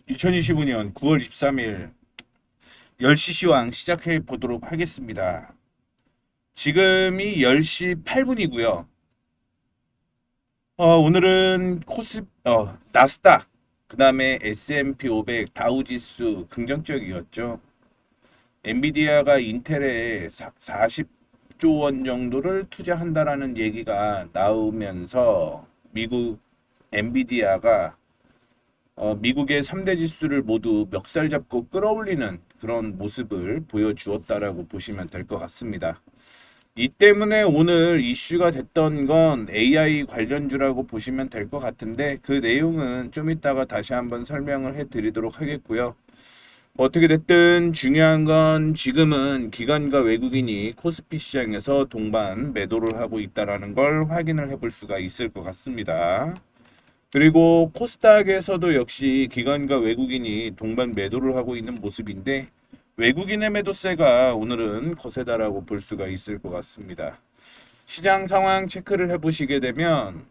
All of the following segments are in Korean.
2025년 9월 23일 10시 시황 시작해 보도록 하겠습니다. 지금이 10시 8분이고요. 오늘은 나스닥, 그 다음에 S&P 500, 다우지수 긍정적이었죠. 엔비디아가 인텔에 40조 원 정도를 투자한다라는 얘기가 나오면서 미국 엔비디아가 미국의 3대 지수를 모두 멱살 잡고 끌어올리는 그런 모습을 보여주었다라고 보시면 될 것 같습니다. 이 때문에 오늘 이슈가 됐던 건 AI 관련주라고 보시면 될 것 같은데 그 내용은 좀 이따가 다시 한번 설명을 해드리도록 하겠고요. 어떻게 됐든 중요한 건 지금은 기관과 외국인이 코스피 시장에서 동반 매도를 하고 있다는 걸 확인을 해볼 수가 있을 것 같습니다. 그리고 코스닥에서도 역시 기관과 외국인이 동반 매도를 하고 있는 모습인데 외국인의 매도세가 오늘은 거세다라고 볼 수가 있을 것 같습니다. 시장 상황 체크를 해보시게 되면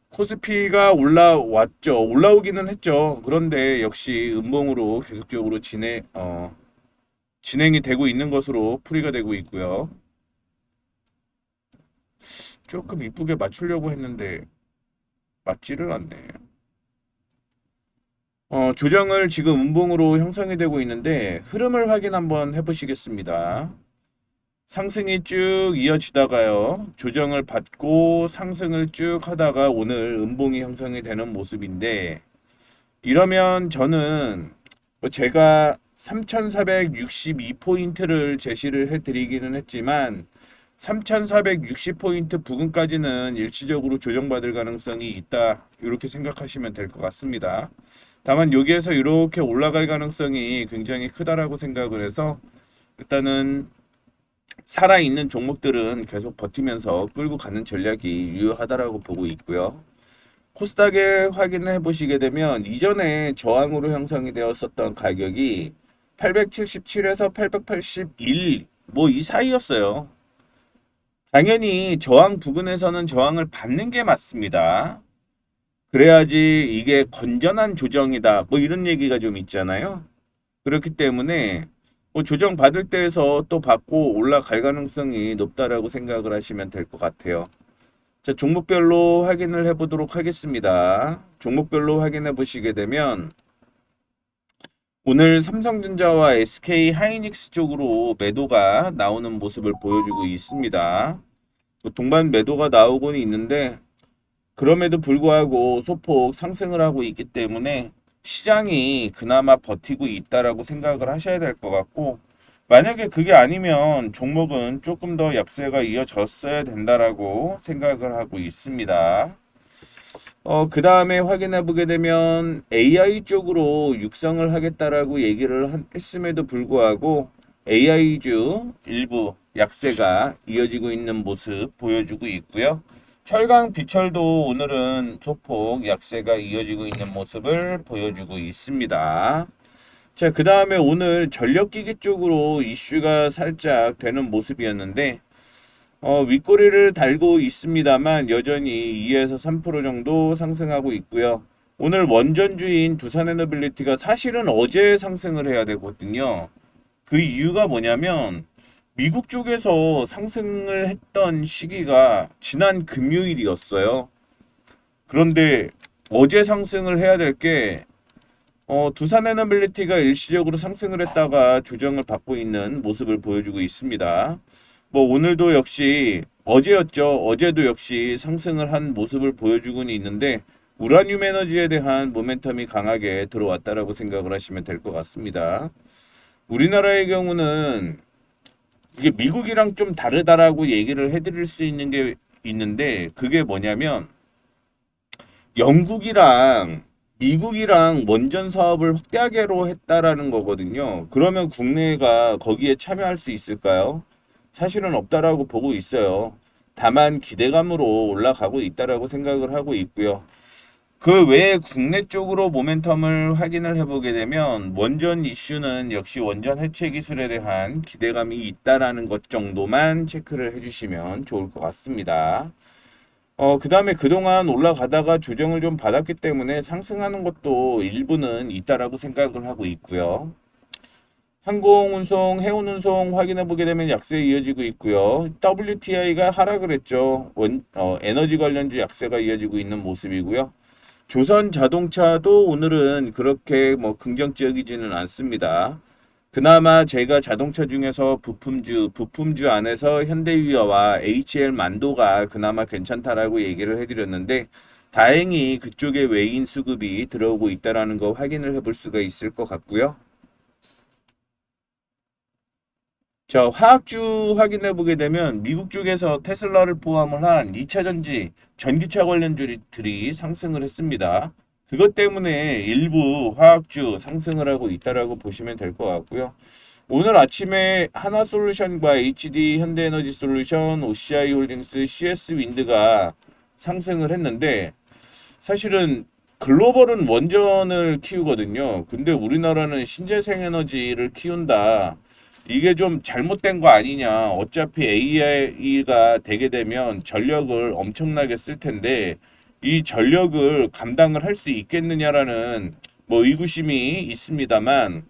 코스피가 올라왔죠. 올라오기는 했죠. 그런데 역시 음봉으로 계속적으로 진행이 되고 있는 것으로 풀이가 되고 있고요. 조금 이쁘게 맞추려고 했는데 맞지를 않네. 조정을 지금 음봉으로 형성이 되고 있는데 흐름을 확인 한번 해보시겠습니다. 상승이 쭉 이어지다가요. 조정을 받고 상승을 쭉 하다가 오늘 음봉이 형성이 되는 모습인데 이러면 저는 제가 3,462포인트를 제시를 해드리기는 했지만 3,460포인트 부근까지는 일시적으로 조정받을 가능성이 있다. 이렇게 생각하시면 될 것 같습니다. 다만 여기에서 이렇게 올라갈 가능성이 굉장히 크다라고 생각을 해서 일단은 살아있는 종목들은 계속 버티면서 끌고 가는 전략이 유효하다라고 보고 있고요. 코스닥에 확인해 보시게 되면 이전에 저항으로 형성이 되었었던 가격이 877에서 881 뭐 이 사이였어요. 당연히 저항 부근에서는 저항을 받는 게 맞습니다. 그래야지 이게 건전한 조정이다. 뭐 이런 얘기가 좀 있잖아요. 그렇기 때문에 뭐 조정 받을 때에서 또 받고 올라갈 가능성이 높다라고 생각을 하시면 될 것 같아요. 자, 종목별로 확인을 해보도록 하겠습니다. 종목별로 확인해 보시게 되면 오늘 삼성전자와 SK 하이닉스 쪽으로 매도가 나오는 모습을 보여주고 있습니다. 동반 매도가 나오고는 있는데 그럼에도 불구하고 소폭 상승을 하고 있기 때문에 시장이 그나마 버티고 있다라고 생각을 하셔야 될 것 같고 만약에 그게 아니면 종목은 조금 더 약세가 이어졌어야 된다라고 생각을 하고 있습니다. 그 다음에 확인해 보게 되면 AI 쪽으로 육성을 하겠다라고 얘기를 했음에도 불구하고 AI주 일부 약세가 이어지고 있는 모습 보여주고 있고요. 철강 비철도 오늘은 소폭 약세가 이어지고 있는 모습을 보여주고 있습니다. 자, 그 다음에 오늘 전력기기 쪽으로 이슈가 살짝 되는 모습이었는데 윗꼬리를 달고 있습니다만 여전히 2에서 3% 정도 상승하고 있고요. 오늘 원전주인 두산에너빌리티가 사실은 어제 상승을 해야 되거든요. 그 이유가 뭐냐면 미국 쪽에서 상승을 했던 시기가 지난 금요일이었어요. 그런데 어제 상승을 해야 될 게 두산에너빌리티가 일시적으로 상승을 했다가 조정을 받고 있는 모습을 보여주고 있습니다. 뭐 오늘도 역시 어제였죠. 어제도 역시 상승을 한 모습을 보여주고는 있는데 우라늄 에너지에 대한 모멘텀이 강하게 들어왔다라고 생각을 하시면 될 것 같습니다. 우리나라의 경우는 이게 미국이랑 좀 다르다라고 얘기를 해드릴 수 있는 게 있는데 그게 뭐냐면 영국이랑 미국이랑 원전 사업을 확대하기로 했다라는 거거든요. 그러면 국내가 거기에 참여할 수 있을까요? 사실은 없다라고 보고 있어요. 다만 기대감으로 올라가고 있다라고 생각을 하고 있고요. 그 외에 국내 쪽으로 모멘텀을 확인을 해보게 되면 원전 이슈는 역시 원전 해체 기술에 대한 기대감이 있다라는 것 정도만 체크를 해주시면 좋을 것 같습니다. 그다음에 그동안 올라가다가 조정을 좀 받았기 때문에 상승하는 것도 일부는 있다라고 생각을 하고 있고요. 항공운송, 해운운송 확인해 보게 되면 약세 이어지고 있고요. WTI가 하락을 했죠. 에너지 관련주 약세가 이어지고 있는 모습이고요. 조선 자동차도 오늘은 그렇게 뭐 긍정적이지는 않습니다. 그나마 제가 자동차 중에서 부품주 안에서 현대유아와 HL 만도가 그나마 괜찮다라고 얘기를 해드렸는데 다행히 그쪽에 외인 수급이 들어오고 있다라는 거 확인을 해볼 수가 있을 것 같고요. 자, 화학주 확인해 보게 되면 미국 쪽에서 테슬라를 포함을 한 2차 전지, 전기차 관련주들이 상승을 했습니다. 그것 때문에 일부 화학주 상승을 하고 있다라고 보시면 될 것 같고요. 오늘 아침에 하나솔루션과 HD 현대에너지솔루션, OCI 홀딩스, CS 윈드가 상승을 했는데 사실은 글로벌은 원전을 키우거든요. 근데 우리나라는 신재생 에너지를 키운다. 이게 좀 잘못된 거 아니냐. 어차피 AI가 되게 되면 전력을 엄청나게 쓸 텐데 이 전력을 감당을 할 수 있겠느냐라는 뭐 의구심이 있습니다만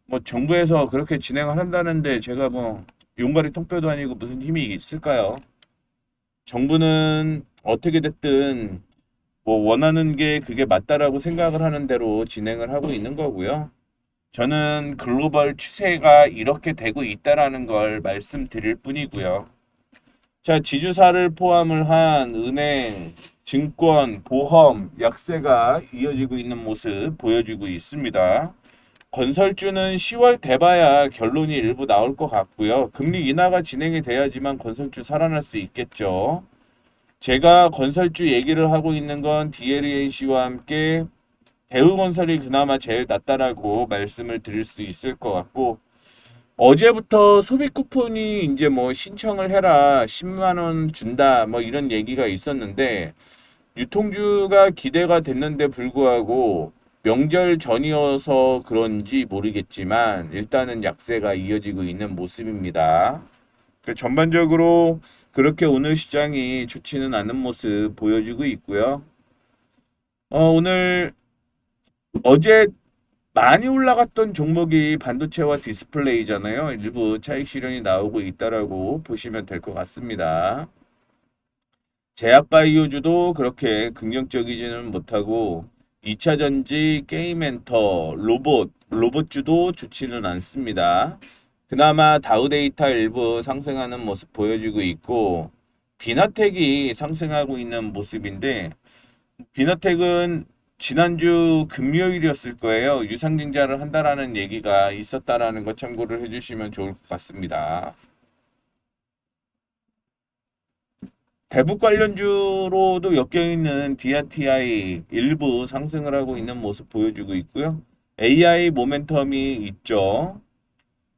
뭐 정부에서 그렇게 진행을 한다는데 제가 뭐 용가리 통뼈도 아니고 무슨 힘이 있을까요? 정부는 어떻게 됐든 뭐 원하는 게 그게 맞다라고 생각을 하는 대로 진행을 하고 있는 거고요. 저는 글로벌 추세가 이렇게 되고 있다라는 걸 말씀드릴 뿐이고요. 자, 지주사를 포함을 한 은행, 증권, 보험, 약세가 이어지고 있는 모습 보여주고 있습니다. 건설주는 10월 돼봐야 결론이 일부 나올 것 같고요. 금리 인하가 진행이 돼야지만 건설주 살아날 수 있겠죠. 제가 건설주 얘기를 하고 있는 건 DLAC와 함께 대우건설이 그나마 제일 낫다라고 말씀을 드릴 수 있을 것 같고 어제부터 소비 쿠폰이 이제 뭐 신청을 해라 10만 원 준다 뭐 이런 얘기가 있었는데 유통주가 기대가 됐는데 불구하고 명절 전이어서 그런지 모르겠지만 일단은 약세가 이어지고 있는 모습입니다. 전반적으로 그렇게 오늘 시장이 좋지는 않은 모습 보여주고 있고요. 오늘 어제 많이 올라갔던 종목이 반도체와 디스플레이잖아요. 일부 차익 실현이 나오고 있다라고 보시면 될 것 같습니다. 제약바이오주도 그렇게 긍정적이지는 못하고 2차 전지, 게임 엔터, 로봇주도 좋지는 않습니다. 그나마 다우데이터 일부 상승하는 모습 보여주고 있고 비나텍이 상승하고 있는 모습인데 비나텍은 지난주 금요일이었을 거예요. 유상증자를 한다라는 얘기가 있었다라는 거 참고를 해주시면 좋을 것 같습니다. 대북 관련주로도 엮여있는 DRTI 일부 상승을 하고 있는 모습 보여주고 있고요. AI 모멘텀이 있죠.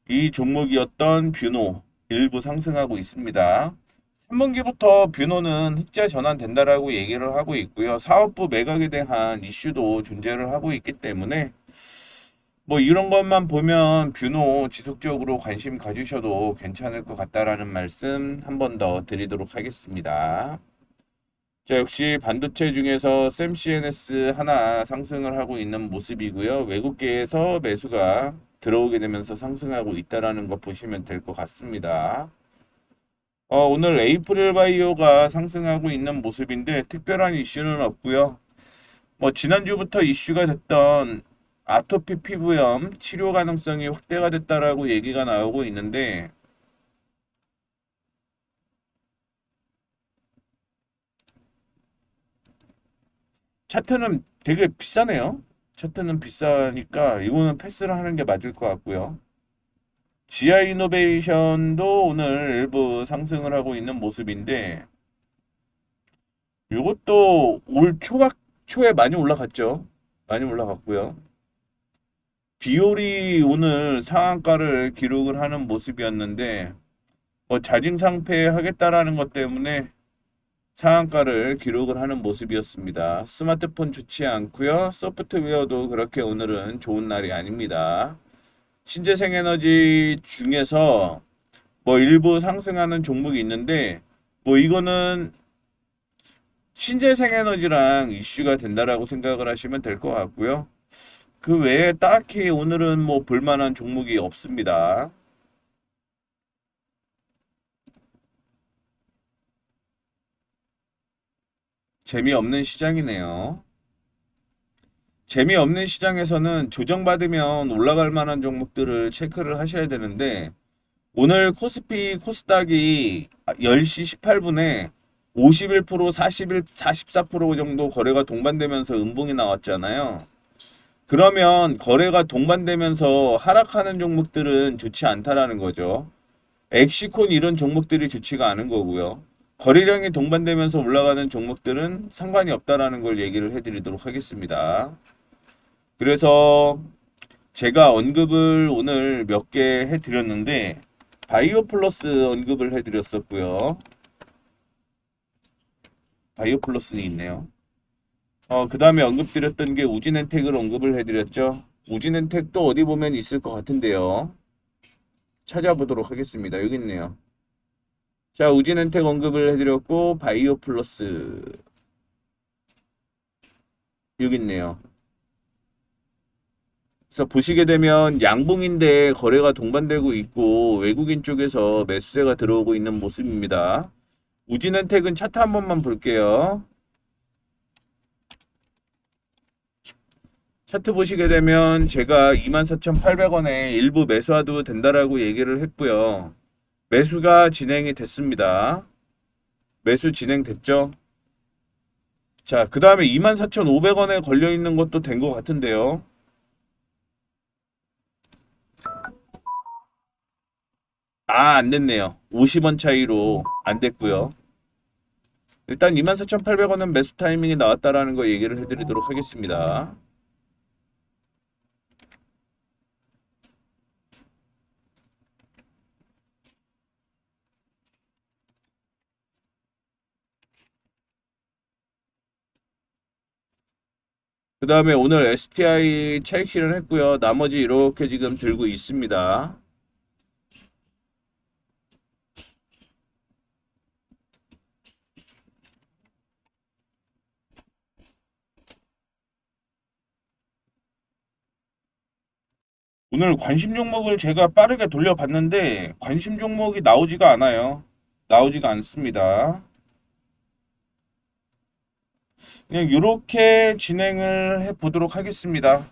이 종목이었던 뷰노 일부 상승하고 있습니다. 3분기부터 뷰노는 흑자 전환된다라고 얘기를 하고 있고요. 사업부 매각에 대한 이슈도 존재를 하고 있기 때문에 뭐 이런 것만 보면 뷰노 지속적으로 관심 가주셔도 괜찮을 것 같다라는 말씀 한 번 더 드리도록 하겠습니다. 자, 역시 반도체 중에서 샘CNS 하나 상승을 하고 있는 모습이고요. 외국계에서 매수가 들어오게 되면서 상승하고 있다라는 거 보시면 될 것 같습니다. 오늘 에이프릴 바이오가 상승하고 있는 모습인데 특별한 이슈는 없고요. 뭐 지난주부터 이슈가 됐던 아토피 피부염 치료 가능성이 확대가 됐다라고 얘기가 나오고 있는데 차트는 되게 비싸네요. 차트는 비싸니까 이거는 패스를 하는 게 맞을 것 같고요. 지아 이노베이션도 오늘 일부 상승을 하고 있는 모습인데 이것도 올 초에 많이 올라갔죠. 많이 올라갔고요. 비올이 오늘 상한가를 기록을 하는 모습이었는데 자진상폐 하겠다라는 것 때문에 상한가를 기록을 하는 모습이었습니다. 스마트폰 좋지 않고요. 소프트웨어도 그렇게 오늘은 좋은 날이 아닙니다. 신재생에너지 중에서 뭐 일부 상승하는 종목이 있는데 뭐 이거는 신재생에너지랑 이슈가 된다라고 생각을 하시면 될 것 같고요. 그 외에 딱히 오늘은 뭐 볼만한 종목이 없습니다. 재미없는 시장이네요. 재미없는 시장에서는 조정받으면 올라갈 만한 종목들을 체크를 하셔야 되는데 오늘 코스피 코스닥이 10시 18분에 51%, 41, 44% 정도 거래가 동반되면서 음봉이 나왔잖아요. 그러면 거래가 동반되면서 하락하는 종목들은 좋지 않다라는 거죠. 엑시콘 이런 종목들이 좋지가 않은 거고요. 거래량이 동반되면서 올라가는 종목들은 상관이 없다라는 걸 얘기를 해드리도록 하겠습니다. 그래서 제가 언급을 오늘 몇 개 해드렸는데 바이오 플러스 언급을 해드렸었고요. 바이오 플러스는 있네요. 그 다음에 언급드렸던 게 우진엔텍을 언급을 해드렸죠. 우진엔텍도 어디 보면 있을 것 같은데요. 찾아보도록 하겠습니다. 여기 있네요. 자, 우진엔텍 언급을 해드렸고 바이오 플러스 여기 있네요. 그래서 보시게 되면 양봉인데 거래가 동반되고 있고 외국인 쪽에서 매수세가 들어오고 있는 모습입니다. 우진엔텍은 차트 한 번만 볼게요. 차트 보시게 되면 제가 24,800원에 일부 매수해도 된다라고 얘기를 했고요. 매수가 진행이 됐습니다. 매수 진행됐죠? 자, 그 다음에 24,500원에 걸려 있는 것도 된 것 같은데요. 안 됐네요. 50원 차이로 안 됐고요. 일단 24,800원은 매수 타이밍이 나왔다라는 거 얘기를 해드리도록 하겠습니다. 그 다음에 오늘 STI 차익 실현했고요. 나머지 이렇게 지금 들고 있습니다. 오늘 관심 종목을 제가 빠르게 돌려봤는데 관심 종목이 나오지가 않아요. 나오지가 않습니다. 그냥 이렇게 진행을 해 보도록 하겠습니다.